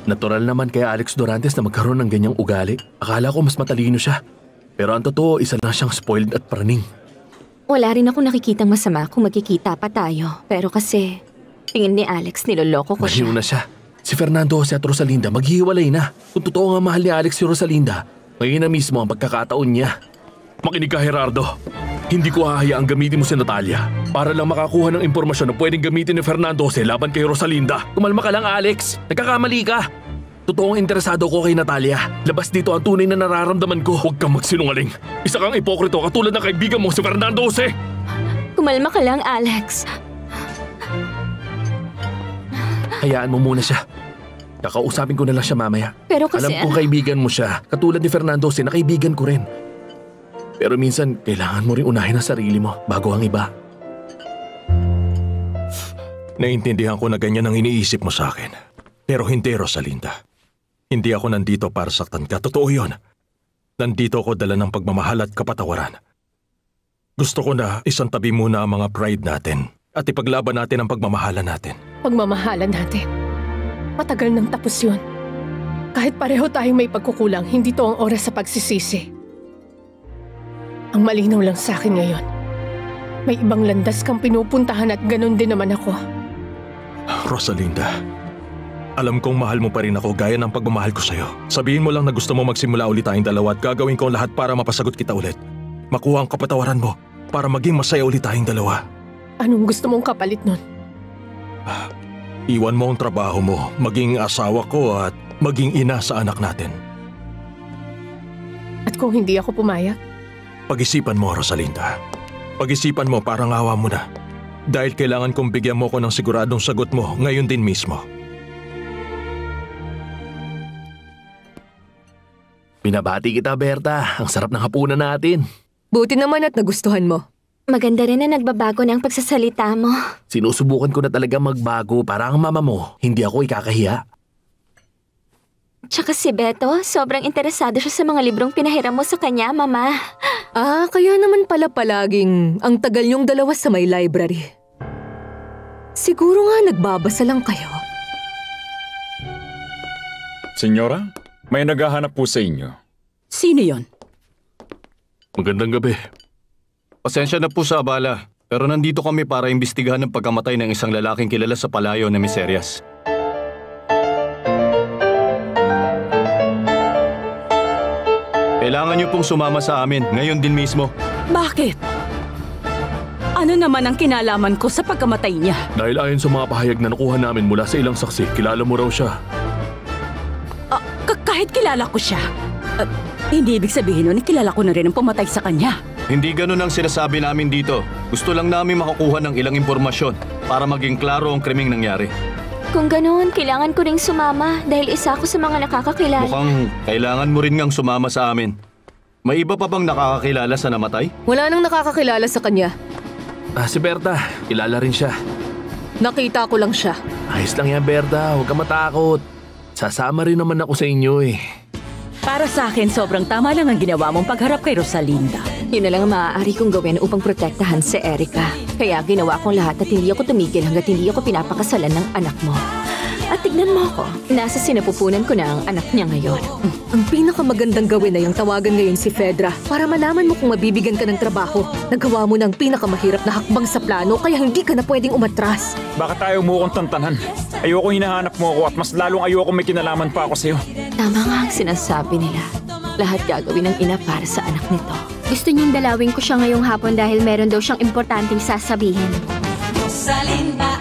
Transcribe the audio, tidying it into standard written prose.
Natural naman kay Alex Dorantes na magkaroon ng ganyang ugali. Akala ko mas matalino siya. Pero ang totoo, isa lang siyang spoiled at praning. Wala rin ako nakikitang masama kung magkikita pa tayo. Pero kasi, tingin ni Alex niloloko ko siya. Baliw na siya. Si Fernando Jose at Rosalinda maghihiwalay na. Kung totoo nga mahal ni Alex si Rosalinda, ngayon na mismo ang pagkakataon niya. Makinig ka, Gerardo. Hindi ko hahayaang gamitin mo si Natalia para lang makakuha ng impormasyon na pwedeng gamitin ni Fernando Jose laban kay Rosalinda. Kumalma ka lang, Alex. Nagkakamali ka. Totoong interesado ko kay Natalia. Labas dito ang tunay na nararamdaman ko. Huwag kang magsinungaling. Isa kang ipokrito katulad ng kaibigan mo si Fernando Jose. Kumalma ka lang, Alex. Hayaan mo muna siya. Kakausapin ko na lang siya mamaya. Pero kasi alam kong kaibigan mo siya. Katulad ni Fernando Jose na kaibigan ko rin. Pero minsan, kailangan mo rin unahin ang sarili mo bago ang iba. Naiintindihan ko na ganyan ang iniisip mo sa akin. Pero hindi, Rosalinda. Hindi ako nandito para saktan ka. Totoo yun. Nandito ako dala ng pagmamahal at kapatawaran. Gusto ko na isang tabi muna ang mga pride natin at ipaglaban natin ang pagmamahalan natin. Pagmamahalan natin? Matagal nang tapos yun. Kahit pareho tayong may pagkukulang, hindi to ang oras sa pagsisisi. Ang malinaw lang sa akin ngayon, may ibang landas kang pinupuntahan at ganun din naman ako. Rosalinda, alam kong mahal mo pa rin ako gaya ng pagmamahal ko sa'yo. Sabihin mo lang na gusto mo magsimula ulit tayong dalawa at gagawin ko ang lahat para mapasagot kita ulit. Makuha ang kapatawaran mo para maging masaya ulit tayong dalawa. Anong gusto mong kapalit nun? Iwan mo ang trabaho mo, maging asawa ko at maging ina sa anak natin. At kung hindi ako pumayag? Pag-isipan mo, Rosalinda. Pag-isipan mo, parang awa mo na. Dahil kailangan kong bigyan mo ko ng siguradong sagot mo ngayon din mismo. Binabati kita, Berta. Ang sarap ng hapunan natin. Buti naman at nagustuhan mo. Maganda rin na nagbabago na ang pagsasalita mo. Sinusubukan ko na talaga magbago para ang mama mo, hindi ako ikakahiya. Tsaka si Beto, sobrang interesado siya sa mga librong pinahiram mo sa kanya, Mama. Kaya naman pala palaging ang tagal niyong dalawa sa may library. Siguro nga nagbabasa lang kayo. Senyora, may naghahanap po sa inyo. Sino yon? Magandang gabi. Pasensya na po sa abala, pero nandito kami para imbestigahan ang pagkamatay ng isang lalaking kilala sa palayo na Miserias. Kailangan niyo pong sumama sa amin ngayon din mismo. Bakit? Ano naman ang kinalaman ko sa pagkamatay niya? Dahil ayon sa mga pahayag na nakuha namin mula sa ilang saksi, kilala mo raw siya. Kahit kilala ko siya. Hindi ibig sabihin nun, kilala ko na rin ang pumatay sa kanya. Hindi ganun ang sinasabi namin dito. Gusto lang namin makakuha ng ilang impormasyon para maging klaro ang krimeng nangyari. Kung ganoon, kailangan ko ring sumama dahil isa ako sa mga nakakakilala. Mukhang kailangan mo rin ngang sumama sa amin. May iba pa bang nakakakilala sa namatay? Wala nang nakakakilala sa kanya. Si Berta, kilala rin siya. Nakita ko lang siya. Ayos lang yan, Berta. Huwag ka matakot. Sasama rin naman ako sa inyo eh. Para sa akin, sobrang tama lang ang ginawa mong pagharap kay Rosalinda. Yun na lang ang maaari kong gawin upang protektahan si Erica. Kaya ginawa kong lahat at hindi ako tumigil hanggat hindi ako pinapakasalan ng anak mo. At tignan mo ako, nasa sinapupunan ko na ang anak niya ngayon. Ang pinakamagandang gawin na yung tawagan ngayon si Fedra para malaman mo kung mabibigyan ka ng trabaho. Nagawa mo ng pinakamahirap na hakbang sa plano kaya hindi ka na pwedeng umatras. Bakit ayaw mo akong tantanan? Ayoko hinahanap mo ako at mas lalong ayoko may kinalaman pa ako sa'yo. Tama nga ang sinasabi nila. Lahat gagawin ng ina para sa anak nito. Gusto niyang dalawin ko siya ngayong hapon dahil meron daw siyang importanteng sasabihin. Rosalinda.